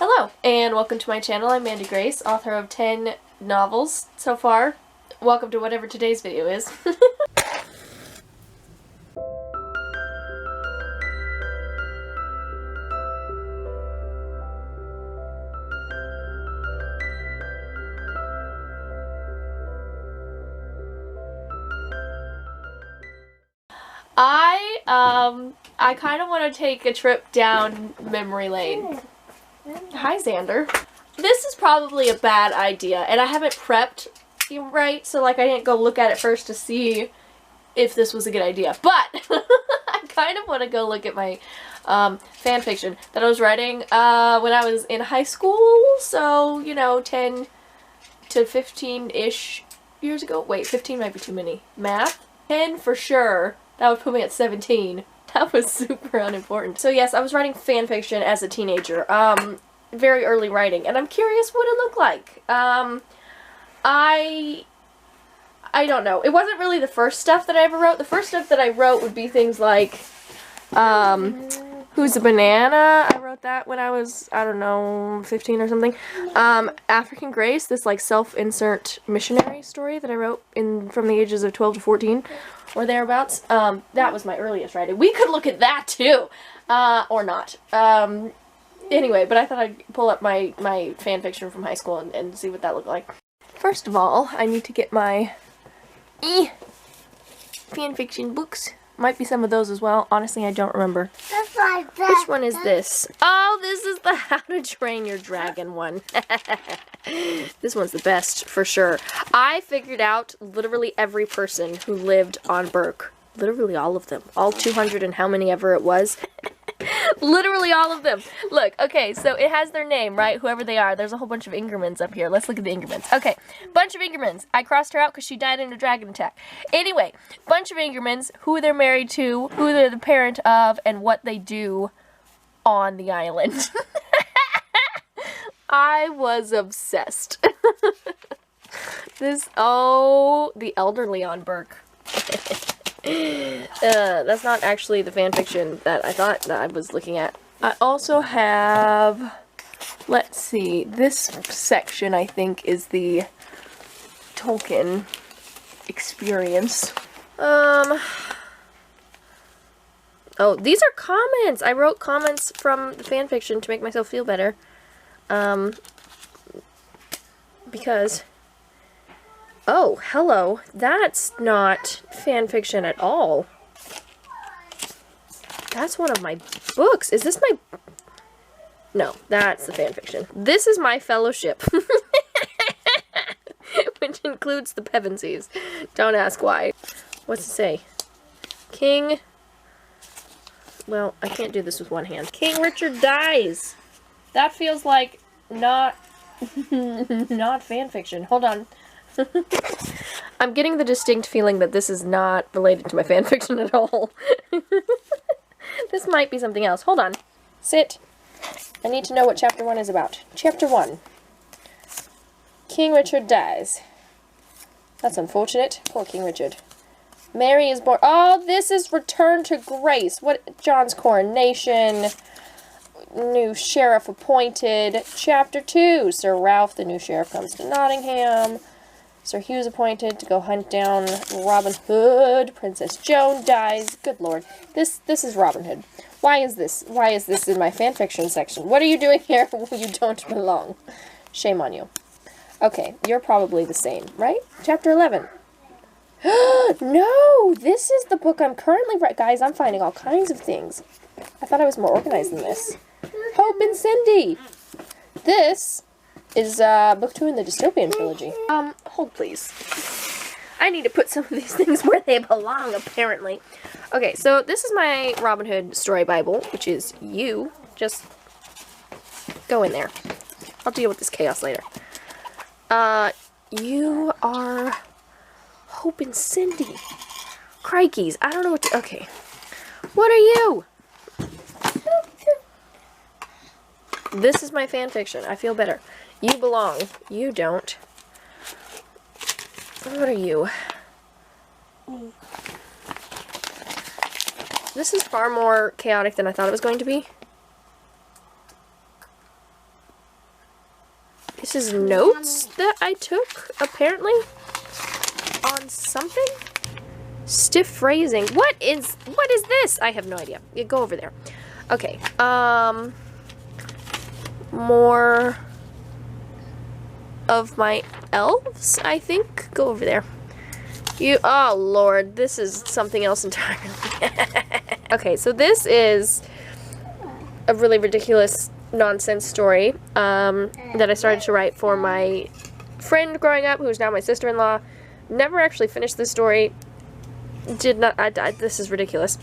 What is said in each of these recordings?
Hello, and welcome to my channel. I'm Mandi Grace, author of 10 novels so far. Welcome to whatever today's video is. I kind of want to take a trip down memory lane. Hi, Xander. This is probably a bad idea, and I haven't prepped right, so like I didn't go look at it first to see if this was a good idea. But I kind of want to go look at my fan fiction that I was writing when I was in high school. So, you know, 10 to 15-ish years ago. Wait, 15 might be too many. Math? 10 for sure. That would put me at 17. That was super unimportant. So yes, I was writing fan fiction as a teenager. Very early writing, and I'm curious what it looked like. I don't know. It wasn't really the first stuff that I ever wrote. The first stuff that I wrote would be things like, Who's a Banana? I wrote that when I was, I don't know, 15 or something. African Grace, this like self-insert missionary story that I wrote from the ages of 12 to 14 or thereabouts. That was my earliest writing. We could look at that too, or not. Anyway, but I thought I'd pull up my fan fiction from high school and see what that looked like. First of all, I need to get my fan fiction books. Might be some of those as well. Honestly, I don't remember. Which one is this? Oh, this is the How to Train Your Dragon one. This one's the best, for sure. I figured out literally every person who lived on Burke. Literally all of them. All 200 and how many ever it was. Literally all of them. Look, okay, so it has their name, right? Whoever they are. There's a whole bunch of Ingermans up here. Let's look at the Ingermans. Okay, bunch of Ingermans. I crossed her out because she died in a dragon attack. Anyway, bunch of Ingermans, who they're married to, who they're the parent of, and what they do on the island. I was obsessed. The elderly on Burke. That's not actually the fan fiction that I thought that I was looking at. I also have, let's see, this section I think is the Tolkien experience. Oh, these are comments! I wrote comments from the fan fiction to make myself feel better. Because... Oh, hello. That's not fan fiction at all. That's one of my books. Is this my... No, that's the fan fiction. This is my fellowship. Which includes the Pevensies. Don't ask why. What's it say? King... Well, I can't do this with one hand. King Richard dies! That feels like not... not fan fiction. Hold on. I'm getting the distinct feeling that this is not related to my fanfiction at all. This might be something else. Hold on. Sit. I need to know what chapter 1 is about. Chapter 1. King Richard dies. That's unfortunate. Poor King Richard. Mary is born. Oh, this is Return to Grace. What? John's coronation. New sheriff appointed. Chapter 2. Sir Ralph, the new sheriff, comes to Nottingham. Sir Hugh's appointed to go hunt down Robin Hood. Princess Joan dies. Good lord. This is Robin Hood. Why is this? Why is this in my fanfiction section? What are you doing here? You don't belong. Shame on you. Okay, you're probably the same, right? Chapter 11. No! This is the book I'm currently writing. Guys, I'm finding all kinds of things. I thought I was more organized than this. Hope and Cindy! This is book 2 in the dystopian trilogy. Hold please. I need to put some of these things where they belong, apparently. Okay, so this is my Robin Hood story Bible, which is you. Just go in there. I'll deal with this chaos later. You are Hope and Cindy. Crikeys, I don't know what to... Okay. What are you? This is my fanfiction. I feel better. You belong. You don't. What are you? This is far more chaotic than I thought it was going to be. This is notes that I took, apparently, on something? Stiff phrasing. What is this? I have no idea. You go over there. Okay, more of my elves, I think. Go over there. Oh Lord, this is something else entirely. Okay, so this is a really ridiculous nonsense story that I started to write for my friend growing up, who's now my sister-in-law. Never actually finished this story. This is ridiculous.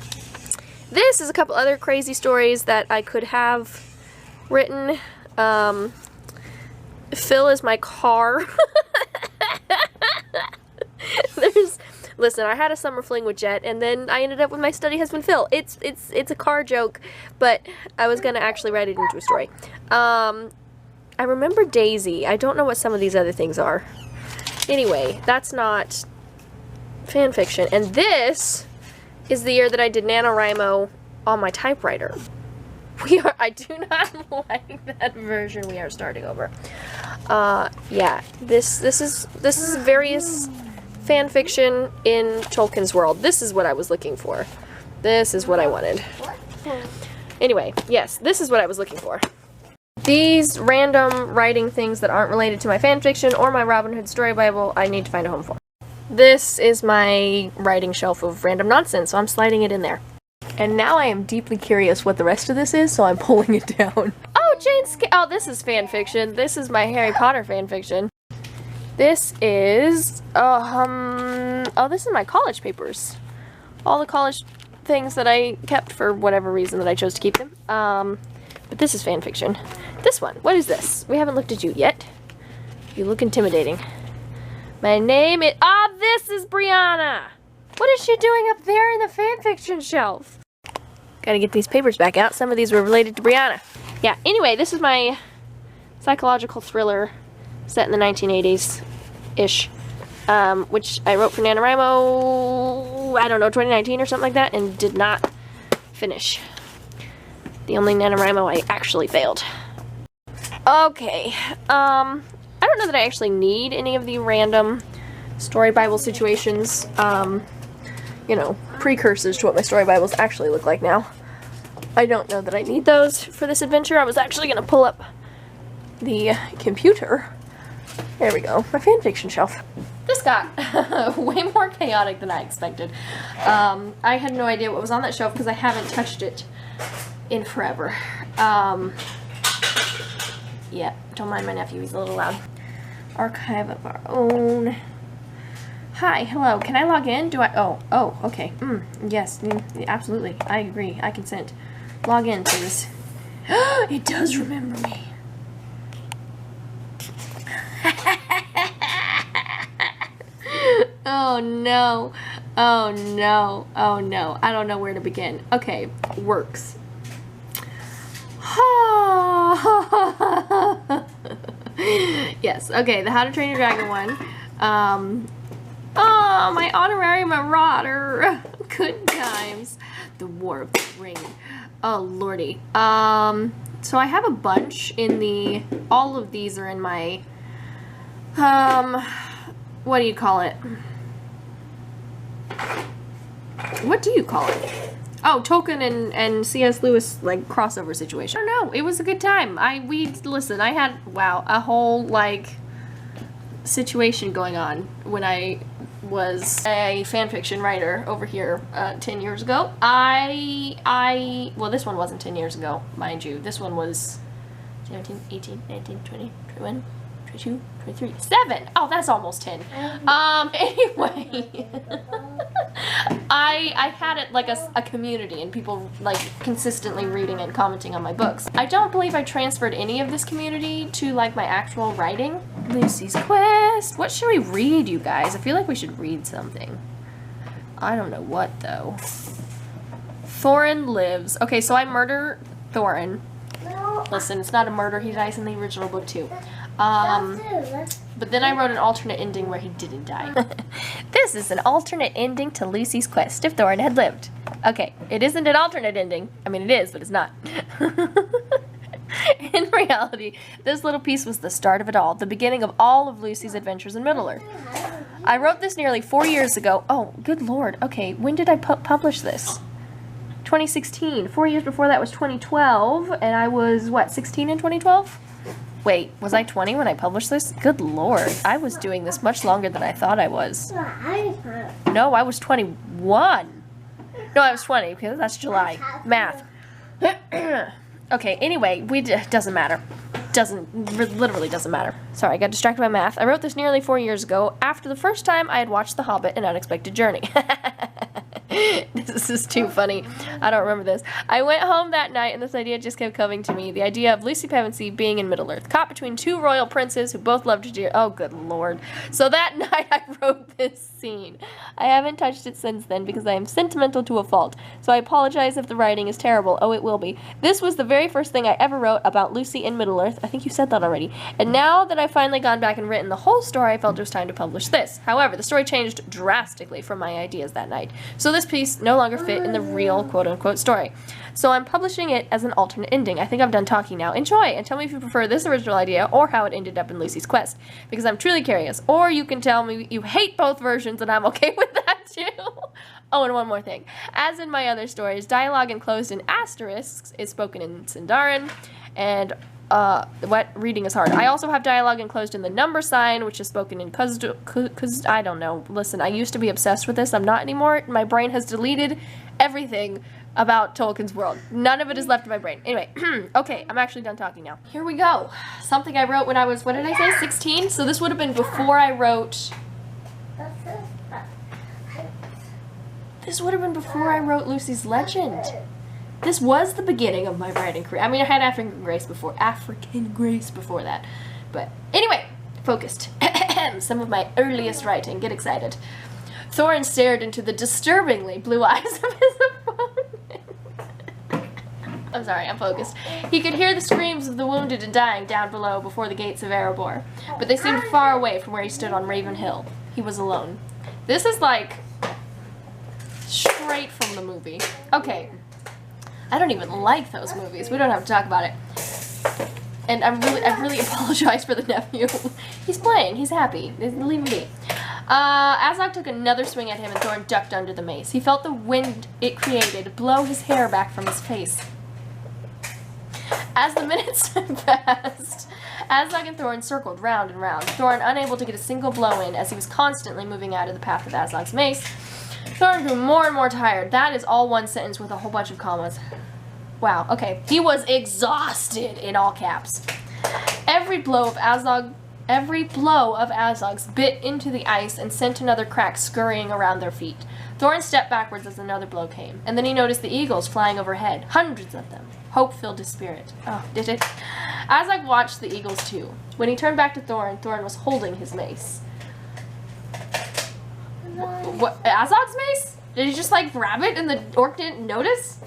This is a couple other crazy stories that I could have written. Phil is my car. Listen, I had a summer fling with Jet, and then I ended up with my study husband Phil. It's a car joke, but I was gonna actually write it into a story. I remember Daisy. I don't know what some of these other things are. Anyway, that's not fan fiction. And this is the year that I did NaNoWriMo on my typewriter. I do not like that version. We are starting over. Yeah, this is various fan fiction in Tolkien's world. This is what I was looking for. This is what I wanted. Anyway, yes, this is what I was looking for. These random writing things that aren't related to my fan fiction or my Robin Hood story Bible, I need to find a home for. This is my writing shelf of random nonsense, so I'm sliding it in there. And now I am deeply curious what the rest of this is, so I'm pulling it down. Oh, oh, this is fan fiction. This is my Harry Potter fan fiction. This is, oh, this is my college papers. All the college things that I kept for whatever reason that I chose to keep them. But this is fan fiction. This one, what is this? We haven't looked at you yet. You look intimidating. My name is, this is Brianna. What is she doing up there in the fan fiction shelf? Gotta get these papers back out. Some of these were related to Brianna. Yeah, anyway, this is my psychological thriller set in the 1980s-ish, which I wrote for NaNoWriMo, I don't know, 2019 or something like that, and did not finish. The only NaNoWriMo I actually failed. Okay, I don't know that I actually need any of the random story Bible situations, you know, precursors to what my story Bibles actually look like now. I don't know that I need those for this adventure. I was actually going to pull up the computer. There we go, my fanfiction shelf. This got way more chaotic than I expected. I had no idea what was on that shelf because I haven't touched it in forever. Yeah, don't mind my nephew, he's a little loud. Archive of our own. Hi, hello, can I log in? Do I, oh, okay, yes, absolutely, I agree, I consent. Log in, please. It does remember me. Oh no, oh no, oh no, I don't know where to begin. Okay, works. Yes, okay, the How to Train Your Dragon one. Oh, my honorary marauder. Good times. The War of the Ring. Oh, lordy. So I have a bunch in the, all of these are in my, what do you call it? What do you call it? Oh, Tolkien and C.S. Lewis, like, crossover situation. I don't know, it was a good time. Listen, I had, wow, a whole, like, situation going on when I was a fanfiction writer over here 10 years ago. Well, this one wasn't 10 years ago, mind you. This one was 17, 18, 19, 20, 21, 22, 23, 7. Oh, that's almost 10. Anyway, I had it like a community and people like consistently reading and commenting on my books. I don't believe I transferred any of this community to like my actual writing. Lucy's Quest. What should we read, you guys? I feel like we should read something. I don't know what though. Thorin lives. Okay, so I murder Thorin. Listen, it's not a murder. He dies in the original book too. But then I wrote an alternate ending where he didn't die. This is an alternate ending to Lucy's Quest if Thorin had lived. Okay, it isn't an alternate ending. I mean, it is, but it's not. In reality, this little piece was the start of it all, the beginning of all of Lucy's adventures in Middle-earth. I wrote this nearly 4 years ago. Oh, good lord. Okay, when did I publish this? 2016. 4 years before that was 2012, and I was, what, 16 in 2012? Wait, was I 20 when I published this? Good lord, I was doing this much longer than I thought I was. No, I was 21. No, I was 20, because that's July. Math. Okay, anyway, doesn't matter. Literally doesn't matter. Sorry, I got distracted by math. I wrote this nearly 4 years ago, after the first time I had watched The Hobbit: An Unexpected Journey. This is too funny. I don't remember this. I went home that night and this idea just kept coming to me. The idea of Lucy Pevensey being in Middle-earth, caught between two royal princes who both loved her dear. Oh, good lord. So that night I wrote this scene. I haven't touched it since then because I am sentimental to a fault. So I apologize if the writing is terrible. Oh, it will be. This was the very first thing I ever wrote about Lucy in Middle-earth. I think you said that already. And now that I've finally gone back and written the whole story, I felt it was time to publish this. However, the story changed drastically from my ideas that night. So this piece no longer fit in the real quote-unquote story. So I'm publishing it as an alternate ending. I think I'm done talking now. Enjoy, and tell me if you prefer this original idea or how it ended up in Lucy's quest, because I'm truly curious. Or you can tell me you hate both versions and I'm okay with that too. Oh, and one more thing. As in my other stories, dialogue enclosed in asterisks is spoken in Sindarin, and reading is hard. I also have dialogue enclosed in the number sign, which is spoken in I don't know. Listen, I used to be obsessed with this. I'm not anymore. My brain has deleted everything about Tolkien's world. None of it is left in my brain. Anyway, okay, I'm actually done talking now. Here we go. Something I wrote when I was, what did I say, 16? So this would have been before I wrote... This would have been before I wrote Lucy's Legend. This was the beginning of my writing career. I mean, I had African Grace before that. But anyway, focused. Some of my earliest writing. Get excited. Thorin stared into the disturbingly blue eyes of his opponent. I'm sorry, I'm focused. He could hear the screams of the wounded and dying down below before the gates of Erebor, but they seemed far away from where he stood on Raven Hill. He was alone. This is like straight from the movie. Okay. I don't even like those movies. We don't have to talk about it. And I really apologize for the nephew. He's playing. He's happy. Leave him be. Azog took another swing at him and Thorin ducked under the mace. He felt the wind it created blow his hair back from his face. As the minutes passed, Azog and Thorin circled round and round, Thorin unable to get a single blow in as he was constantly moving out of the path of Azog's mace. Thorin grew more and more tired. That is all one sentence with a whole bunch of commas. Wow, okay. He was exhausted, in all caps. Every blow of Azog's bit into the ice and sent another crack scurrying around their feet. Thorin stepped backwards as another blow came, and then he noticed the eagles flying overhead. Hundreds of them. Hope filled his spirit. Oh, did it? Azog watched the eagles too. When he turned back to Thorin, Thorin was holding his mace. What? Azog's mace? Did he just like grab it and the orc didn't notice?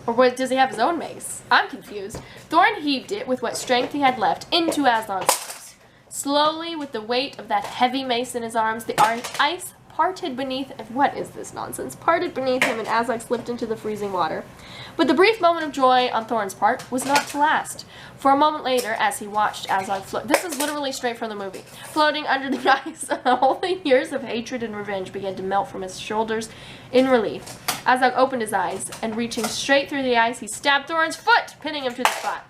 Or what, does he have his own mace? I'm confused. Thorin heaved it with what strength he had left into Azog's mace. Slowly, with the weight of that heavy mace in his arms, the ice parted beneath... What is this nonsense? Parted beneath him and Azog slipped into the freezing water. But the brief moment of joy on Thorin's part was not to last. For a moment later, as he watched Azog float... This is literally straight from the movie. Floating under the ice, all the years of hatred and revenge began to melt from his shoulders in relief. Azog opened his eyes, and reaching straight through the ice, he stabbed Thorin's foot, pinning him to the spot.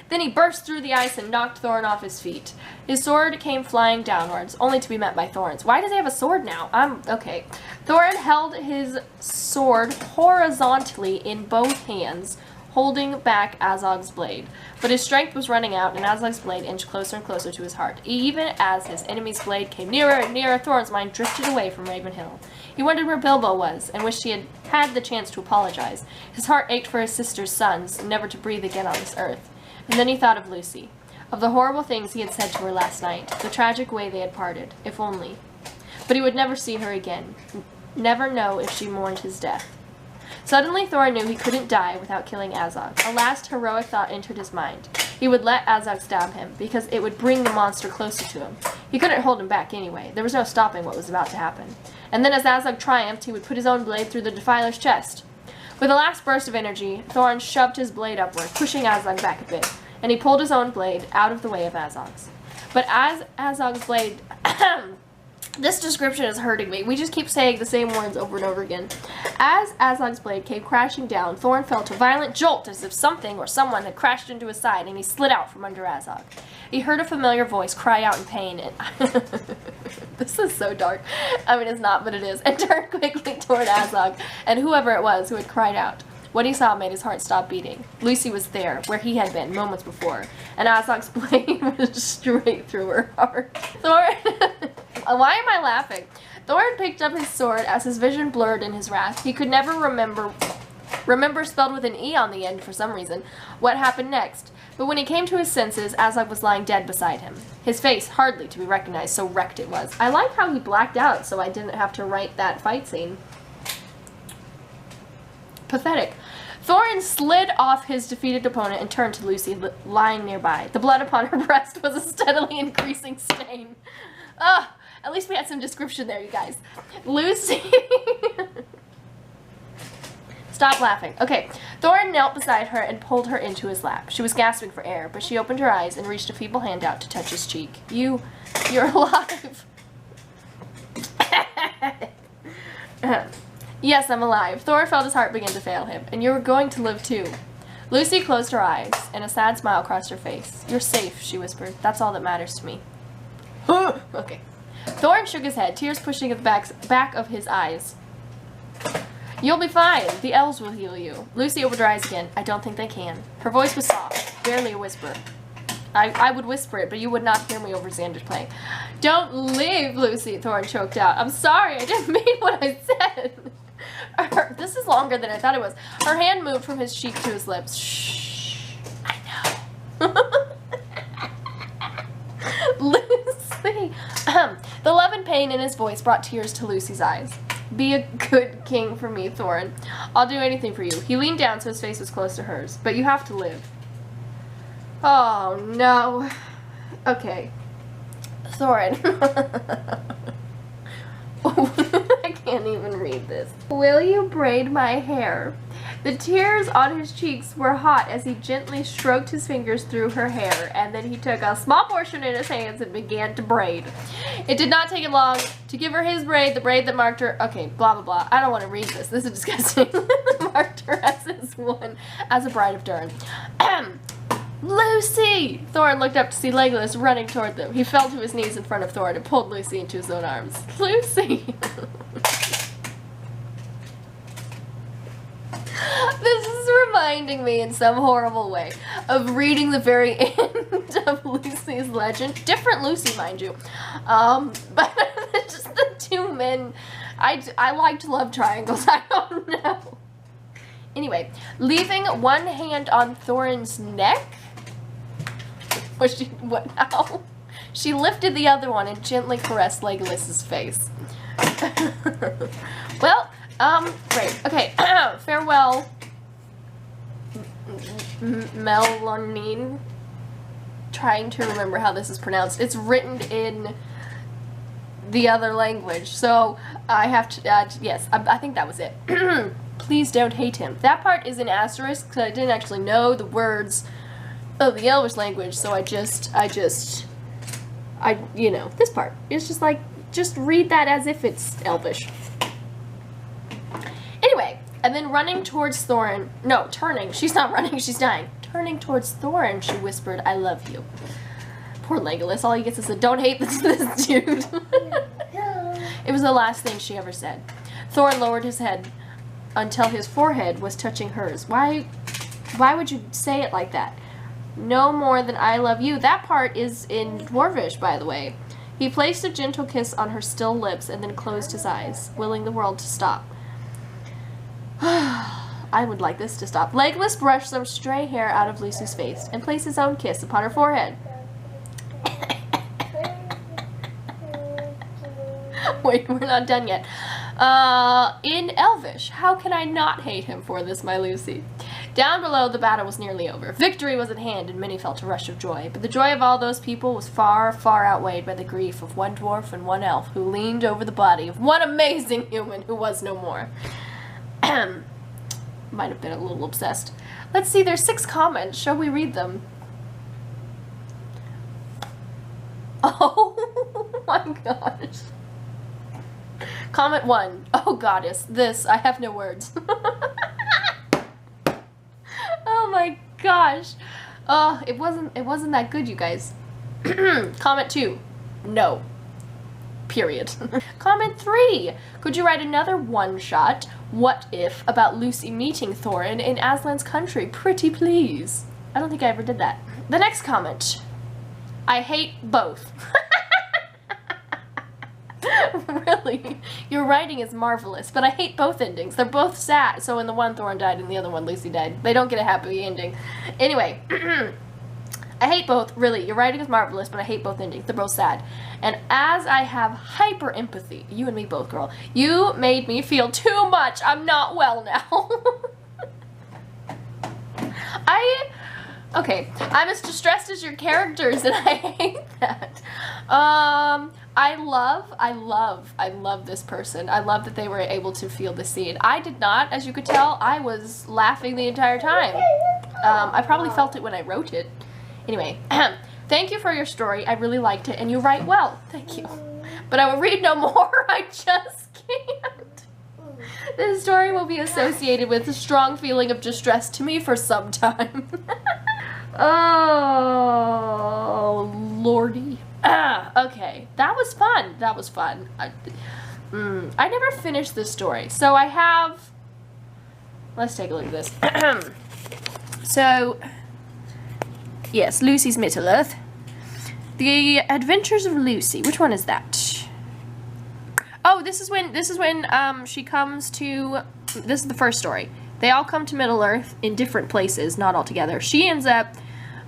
Then he burst through the ice and knocked Thorin off his feet. His sword came flying downwards, only to be met by Thorin's. Why does he have a sword now? Okay. Thorin held his sword horizontally in both hands, holding back Azog's blade. But his strength was running out, and Azog's blade inched closer and closer to his heart. Even as his enemy's blade came nearer and nearer, Thorin's mind drifted away from Raven Hill. He wondered where Bilbo was, and wished he had had the chance to apologize. His heart ached for his sister's sons, never to breathe again on this earth. And then he thought of Lucy, of the horrible things he had said to her last night, the tragic way they had parted, if only. But he would never see her again, never know if she mourned his death. Suddenly Thorin knew he couldn't die without killing Azog. A last heroic thought entered his mind. He would let Azog stab him, because it would bring the monster closer to him. He couldn't hold him back anyway. There was no stopping what was about to happen. And then as Azog triumphed, he would put his own blade through the Defiler's chest. With a last burst of energy, Thorin shoved his blade upward, pushing Azog back a bit, and he pulled his own blade out of the way of Azog's. But as Azog's blade... This description is hurting me. We just keep saying the same words over and over again. As Azog's blade came crashing down, Thorin felt a violent jolt as if something or someone had crashed into his side, and he slid out from under Azog. He heard a familiar voice cry out in pain, and... This is so dark. I mean, it's not, but it is. And turned quickly toward Azog, and whoever it was who had cried out. What he saw made his heart stop beating. Lucy was there, where he had been moments before, and Azog's blade was straight through her heart. Thorin... Why am I laughing? Thorin picked up his sword as his vision blurred in his wrath. He could never remember spelled with an E on the end for some reason, what happened next. But when he came to his senses, Azog was lying dead beside him. His face hardly to be recognized, so wrecked it was. I like how he blacked out so I didn't have to write that fight scene. Pathetic. Thorin slid off his defeated opponent and turned to Lucy, lying nearby. The blood upon her breast was a steadily increasing stain. Ugh! At least we had some description there, you guys. Lucy... Stop laughing. Okay. Thorin knelt beside her and pulled her into his lap. She was gasping for air, but she opened her eyes and reached a feeble hand out to touch his cheek. You're alive. Yes, I'm alive. Thorin felt his heart begin to fail him. And you're going to live too. Lucy closed her eyes, and a sad smile crossed her face. You're safe, she whispered. That's all that matters to me. Okay. Thorin shook his head, tears pushing at the back of his eyes. You'll be fine. The elves will heal you. Lucy opened her eyes again. I don't think they can. Her voice was soft, barely a whisper. I would whisper it, but you would not hear me over Xander's playing. Don't leave, Lucy, Thorin choked out. I'm sorry, I didn't mean what I said. This is longer than I thought it was. Her hand moved from his cheek to his lips. Shh. I know. Lucy. The love and pain in his voice brought tears to Lucy's eyes. Be a good king for me, Thorin. I'll do anything for you. He leaned down so his face was close to hers. But you have to live. Oh, no. Okay. Thorin. I can't even read this. Will you braid my hair? The tears on his cheeks were hot as he gently stroked his fingers through her hair, and then he took a small portion in his hands and began to braid. It did not take him long to give her his braid, the braid that marked her... Okay, blah, blah, blah. I don't want to read this. This is disgusting. Marked her as his one, as a bride of Durn. Lucy! Thorin looked up to see Legolas running toward them. He fell to his knees in front of Thorin and pulled Lucy into his own arms. Lucy! This is reminding me in some horrible way of reading the very end of Lucy's legend. Different Lucy, mind you. But just the two men. I liked love triangles. I don't know. Anyway, leaving one hand on Thorin's neck. What now? She lifted the other one and gently caressed Legolas's face. Well, great. Okay, farewell, Melanie. Trying to remember how this is pronounced. It's written in the other language, so I have to, yes, I think that was it. Please don't hate him. That part is in asterisk, because I didn't actually know the words of the Elvish language, so you know, this part. It's just like, just read that as if it's Elvish. Anyway, and then running towards Thorin, no, turning, she's not running, she's dying. Turning towards Thorin, she whispered, I love you. Poor Legolas, all he gets is a, don't hate this dude. It was the last thing she ever said. Thorin lowered his head until his forehead was touching hers. Why would you say it like that? No more than I love you. That part is in Dwarvish, by the way. He placed a gentle kiss on her still lips and then closed his eyes, willing the world to stop. I would like this to stop. Legolas brushed some stray hair out of Lucy's face and placed his own kiss upon her forehead. Wait, we're not done yet. In Elvish, how can I not hate him for this, my Lucy? Down below, the battle was nearly over. Victory was at hand, and many felt a rush of joy. But the joy of all those people was far, far outweighed by the grief of one dwarf and one elf who leaned over the body of one amazing human who was no more. Might have been a little obsessed. Let's see, there's 6 comments. Shall we read them? Oh my gosh. Comment 1. Oh goddess, this, I have no words. Oh my gosh. It wasn't that good, you guys. Comment 2. No. Period. Comment 3. Could you write another one-shot, what if, about Lucy meeting Thorin in Aslan's country? Pretty please. I don't think I ever did that. The next comment. I hate both. Really, your writing is marvelous, but I hate both endings. They're both sad. So in the one, Thorin died, and the other one, Lucy died. They don't get a happy ending. Anyway, I hate both. Really, your writing is marvelous, but I hate both endings. They're both sad. And as I have hyper empathy, you and me both, girl, you made me feel too much. I'm not well now. Okay, I'm as distressed as your characters, and I hate that. I love this person. I love that they were able to feel the scene. I did not, as you could tell. I was laughing the entire time. I probably felt it when I wrote it. Anyway, thank you for your story. I really liked it, and you write well. Thank you. But I will read no more. I just can't. This story will be associated with a strong feeling of distress to me for some time. Oh, lordy. Okay. That was fun. That was fun. I never finished this story. So I have... Let's take a look at this. So, yes, Lucy's Middle-earth. The Adventures of Lucy. Which one is that? Oh, this is when she comes to... This is the first story. They all come to Middle-earth in different places, not all together. She ends up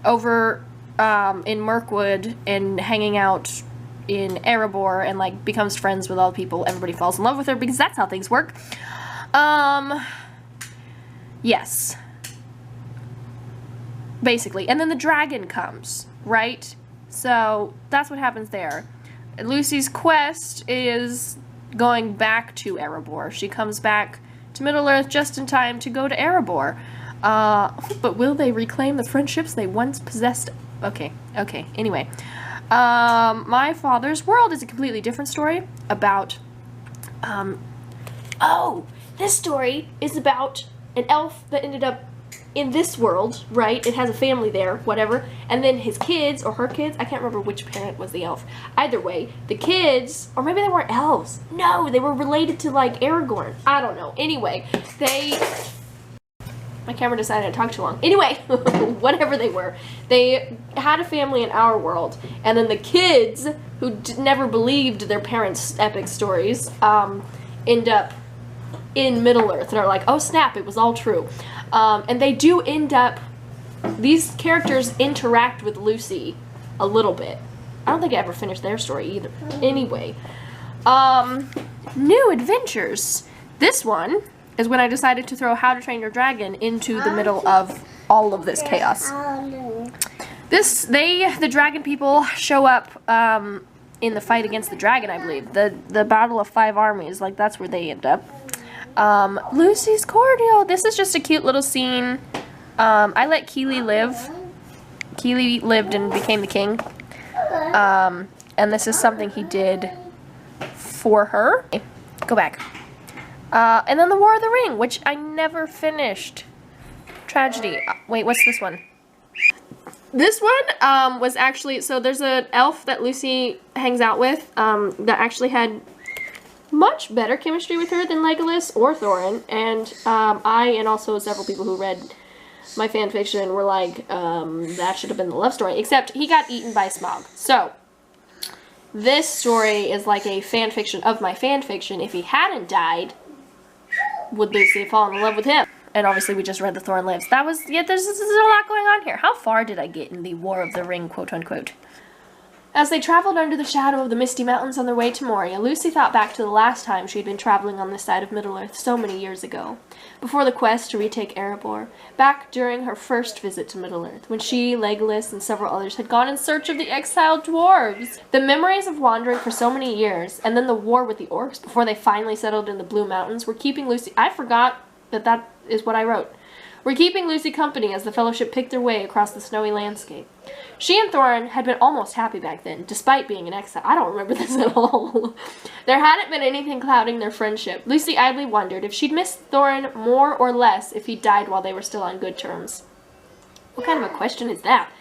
over in Mirkwood and hanging out in Erebor and, like, becomes friends with all the people. Everybody falls in love with her because that's how things work. Yes. Basically. And then the dragon comes, right? So that's what happens there. Lucy's quest is going back to Erebor. She comes back to Middle-earth just in time to go to Erebor. But will they reclaim the friendships they once possessed? Okay, anyway. My Father's World is a completely different story about, oh, this story is about an elf that ended up in this world, right? It has a family there, whatever. And then his kids, or her kids, I can't remember which parent was the elf. Either way, the kids, or maybe they weren't elves. No, they were related to, like, Aragorn. I don't know. Anyway, my camera decided to talk too long. Anyway, whatever they were, they had a family in our world. And then the kids, who never believed their parents' epic stories, end up in Middle-earth. And are like, oh snap, it was all true. And they do end up, these characters interact with Lucy a little bit. I don't think I ever finished their story either. Anyway, new adventures. This one is when I decided to throw How to Train Your Dragon into the middle of all of this chaos. The dragon people show up in the fight against the dragon, I believe. The Battle of 5 Armies, like, that's where they end up. Lucy's Cordial. This is just a cute little scene. I let Keely live. Keely lived and became the king. And this is something he did for her. Go back. And then the War of the Ring, which I never finished. Tragedy. Wait, what's this one? This one was actually, so there's an elf that Lucy hangs out with that actually had much better chemistry with her than Legolas or Thorin, and I and also several people who read my fanfiction were like, that should have been the love story, except he got eaten by Smaug. So, this story is like a fanfiction of my fanfiction. If he hadn't died, would Lucy have fallen in love with him? And obviously we just read The Thorn Lives. That was, yeah, there's a lot going on here. How far did I get in the War of the Ring, quote-unquote? As they traveled under the shadow of the misty mountains on their way to Moria, Lucy thought back to the last time she had been traveling on this side of Middle-earth so many years ago, before the quest to retake Erebor, back during her first visit to Middle-earth, when she, Legolas, and several others had gone in search of the exiled dwarves. The memories of wandering for so many years, and then the war with the orcs before they finally settled in the Blue Mountains, were keeping Lucy... I forgot that is what I wrote. We're keeping Lucy company as the fellowship picked their way across the snowy landscape. She and Thorin had been almost happy back then, despite being in exile. I don't remember this at all. There hadn't been anything clouding their friendship. Lucy idly wondered if she'd missed Thorin more or less if he died while they were still on good terms. What kind of a question is that?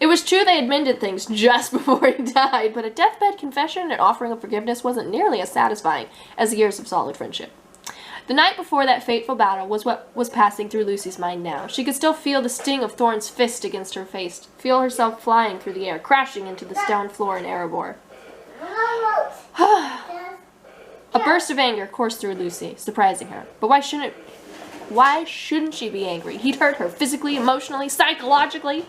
It was true they had mended things just before he died, but a deathbed confession and offering of forgiveness wasn't nearly as satisfying as years of solid friendship. The night before that fateful battle was what was passing through Lucy's mind now. She could still feel the sting of Thorin's fist against her face, feel herself flying through the air, crashing into the stone floor in Erebor. A burst of anger coursed through Lucy, surprising her. But why shouldn't she be angry? He'd hurt her physically, emotionally, psychologically.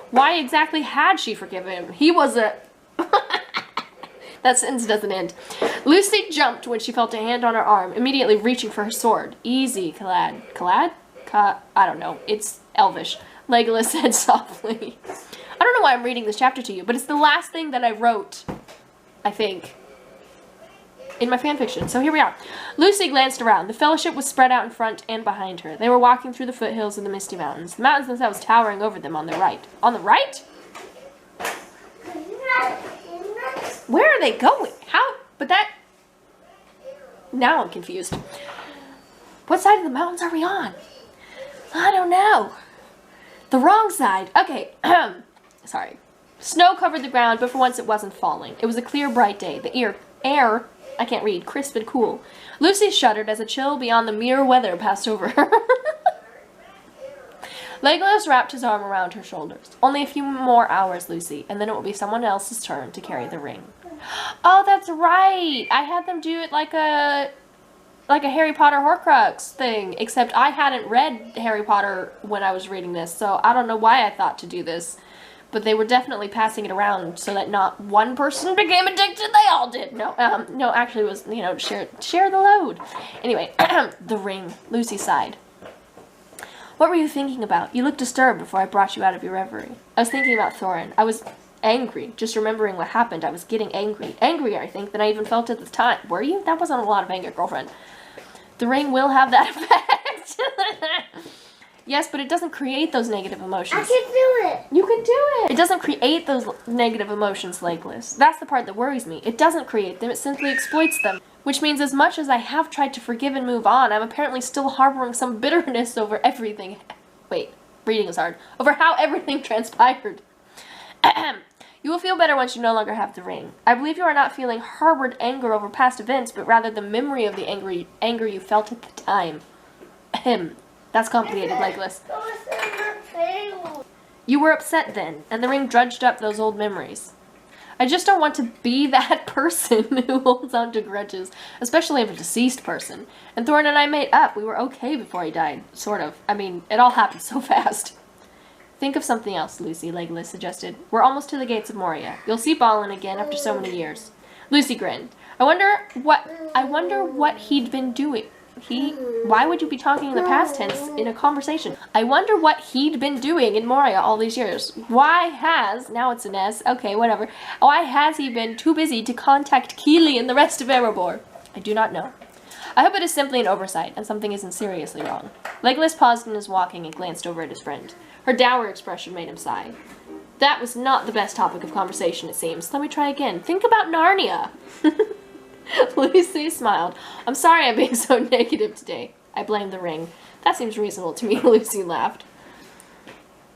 Why exactly had she forgiven him? He was a... That sentence doesn't end. Lucy jumped when she felt a hand on her arm, immediately reaching for her sword. Easy, Calad. Calad? I don't know. It's Elvish. Legolas said softly. I don't know why I'm reading this chapter to you, but it's the last thing that I wrote, I think, in my fanfiction. So here we are. Lucy glanced around. The fellowship was spread out in front and behind her. They were walking through the foothills of the Misty Mountains. The mountains themselves towering over them on their right. On the right? Where are they going? How? But that... Now I'm confused. What side of the mountains are we on? I don't know. The wrong side. Okay. Sorry. Snow covered the ground, but for once it wasn't falling. It was a clear, bright day. The air, I can't read, crisp and cool. Lucy shuddered as a chill beyond the mere weather passed over her. Legolas wrapped his arm around her shoulders. Only a few more hours, Lucy, and then it will be someone else's turn to carry the ring. Oh, that's right! I had them do it like a Harry Potter Horcrux thing, except I hadn't read Harry Potter when I was reading this, so I don't know why I thought to do this. But they were definitely passing it around so that not one person became addicted, they all did. No, actually it was, you know, share the load. Anyway, the ring. Lucy sighed. What were you thinking about? You looked disturbed before I brought you out of your reverie. I was thinking about Thorin. I was angry. Just remembering what happened, I was getting angry. Angrier, I think, than I even felt at the time. Were you? That wasn't a lot of anger, girlfriend. The ring will have that effect. Yes, but it doesn't create those negative emotions. I can do it. You can do it. It doesn't create those negative emotions, Legolas. That's the part that worries me. It doesn't create them. It simply exploits them. Which means as much as I have tried to forgive and move on, I'm apparently still harboring some bitterness over everything. Wait, reading is hard. Over how everything transpired. You will feel better once you no longer have the ring. I believe you are not feeling harbored anger over past events, but rather the memory of the anger you felt at the time. Ahem. That's complicated, Legolas. You were upset then, and the ring drudged up those old memories. I just don't want to be that person who holds on to grudges, especially of a deceased person. And Thorin and I made up. We were okay before he died. Sort of. I mean, it all happened so fast. Think of something else, Lucy, Legolas suggested. We're almost to the gates of Moria. You'll see Balin again after so many years. Lucy grinned. I wonder what he'd been doing. Why would you be talking in the past tense in a conversation? I wonder what he'd been doing in Moria all these years. Now it's an S, okay, whatever. Why has he been too busy to contact Keeley and the rest of Erebor? I do not know. I hope it is simply an oversight, and something isn't seriously wrong. Legolas paused in his walking and glanced over at his friend. Her dour expression made him sigh. That was not the best topic of conversation, it seems. Let me try again. Think about Narnia. Lucy smiled. I'm sorry I'm being so negative today. I blame the ring. That seems reasonable to me, Lucy laughed.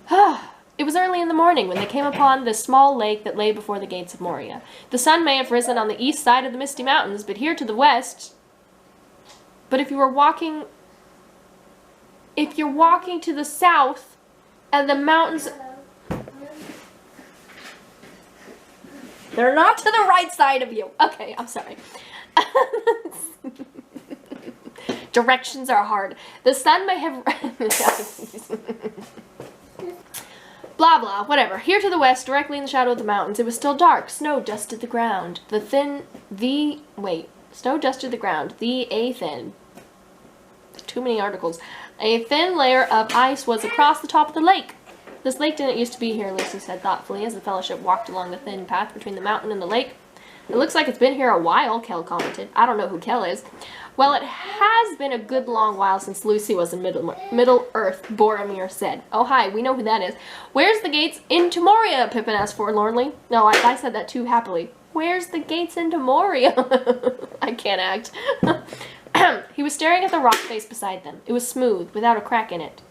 It was early in the morning when they came upon the small lake that lay before the gates of Moria. The sun may have risen on the east side of the Misty Mountains, but here to the west... But if you're walking to the south, and the mountains... They're not to the right side of you. Okay, I'm sorry. Directions are hard. The sun may have... Blah, blah, whatever. Here to the west, directly in the shadow of the mountains, it was still dark. Snow dusted the ground. Snow dusted the ground. Too many articles. A thin layer of ice was across the top of the lake. This lake didn't used to be here, Lucy said thoughtfully, as the fellowship walked along the thin path between the mountain and the lake. It looks like it's been here a while, Kel commented. I don't know who Kel is. Well, it has been a good long while since Lucy was in Middle-earth, Boromir said. Oh, hi, we know who that is. Where's the gates into Moria? Pippin asked forlornly. No, I said that too happily. Where's the gates into Moria? I can't act. He was staring at the rock face beside them. It was smooth, without a crack in it.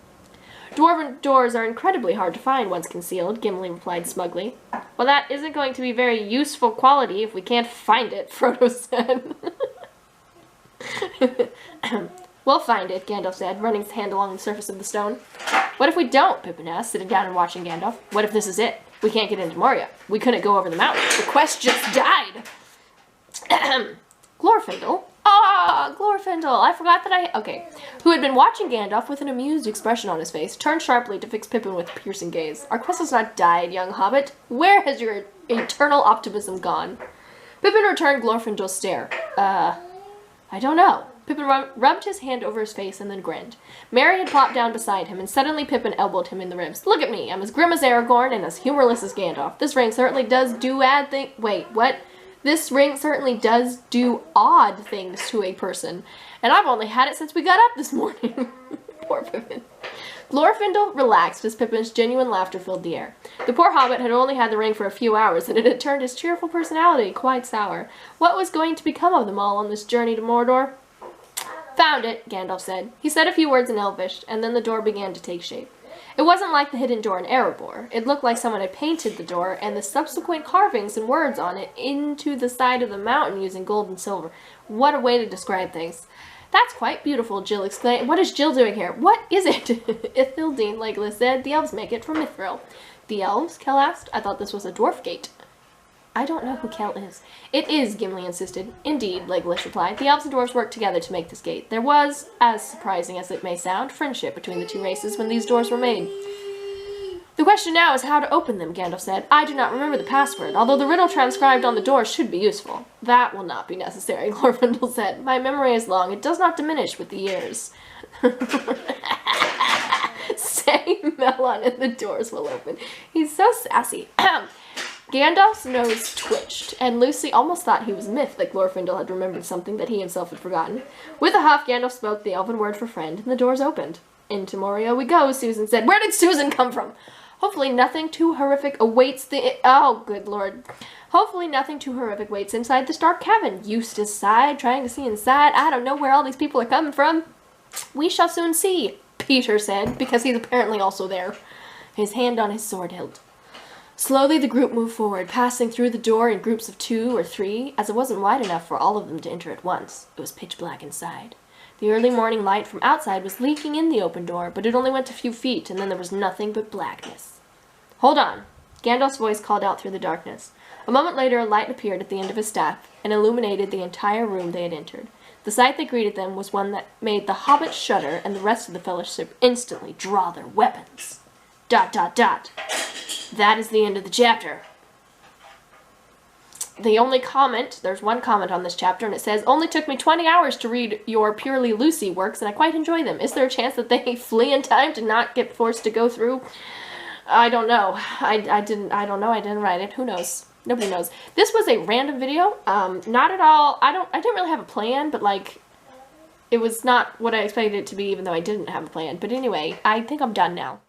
Dwarven doors are incredibly hard to find once concealed, Gimli replied smugly. Well, that isn't going to be very useful quality if we can't find it, Frodo said. We'll find it, Gandalf said, running his hand along the surface of the stone. What if we don't? Pippin asked, sitting down and watching Gandalf. What if this is it? We can't get into Moria. We couldn't go over the mountain. The quest just died. Glorfindel? Ah, Glorfindel. I forgot that okay. Who had been watching Gandalf with an amused expression on his face, turned sharply to fix Pippin with a piercing gaze. Our quest has not died, young hobbit. Where has your eternal optimism gone? Pippin returned Glorfindel's stare. I don't know. Pippin rubbed his hand over his face and then grinned. Merry had plopped down beside him, and suddenly Pippin elbowed him in the ribs. Look at me. I'm as grim as Aragorn and as humorless as Gandalf. This ring certainly does do Wait, what? This ring certainly does do odd things to a person. And I've only had it since we got up this morning. Poor Pippin. Glorfindel relaxed as Pippin's genuine laughter filled the air. The poor hobbit had only had the ring for a few hours, and it had turned his cheerful personality quite sour. What was going to become of them all on this journey to Mordor? Found it, Gandalf said. He said a few words in Elvish, and then the door began to take shape. It wasn't like the hidden door in Erebor. It looked like someone had painted the door and the subsequent carvings and words on it into the side of the mountain using gold and silver. What a way to describe things. That's quite beautiful, Jill exclaimed. What is Jill doing here? What is it? Ithildine, Legolas said. The elves make it from Mithril. The elves? Kel asked. I thought this was a dwarf gate. I don't know who Kel is. It is, Gimli insisted. Indeed, Legolas replied. The elves and dwarves worked together to make this gate. There was, as surprising as it may sound, friendship between the two races when these doors were made. The question now is how to open them, Gandalf said. I do not remember the password, although the riddle transcribed on the door should be useful. That will not be necessary, Glorfindel said. My memory is long. It does not diminish with the years. Say Melon and the doors will open. He's so sassy. Gandalf's nose twitched, and Lucy almost thought he was miffed that Glorfindel had remembered something that he himself had forgotten. With a huff, Gandalf spoke the elven word for friend, and the doors opened. Into Moria we go, Susan said. Where did Susan come from? Hopefully nothing too horrific awaits Oh, good lord. Hopefully nothing too horrific waits inside this dark cavern. Eustace sighed, trying to see inside. I don't know where all these people are coming from. We shall soon see, Peter said, because he's apparently also there, his hand on his sword hilt. Slowly the group moved forward, passing through the door in groups of 2 or 3, as it wasn't wide enough for all of them to enter at once. It was pitch black inside. The early morning light from outside was leaking in the open door, but it only went a few feet, and then there was nothing but blackness. Hold on. Gandalf's voice called out through the darkness. A moment later, a light appeared at the end of his staff and illuminated the entire room they had entered. The sight that greeted them was one that made the hobbits shudder and the rest of the fellowship instantly draw their weapons. ... That is the end of the chapter. The only comment, there's one comment on this chapter, and it says, only took me 20 hours to read your purely Lucy works, and I quite enjoy them. Is there a chance that they flee in time to not get forced to go through? I don't know. I don't know. I didn't write it. Who knows? Nobody knows. This was a random video. Not at all. I didn't really have a plan, but like, it was not what I expected it to be, even though I didn't have a plan. But anyway, I think I'm done now.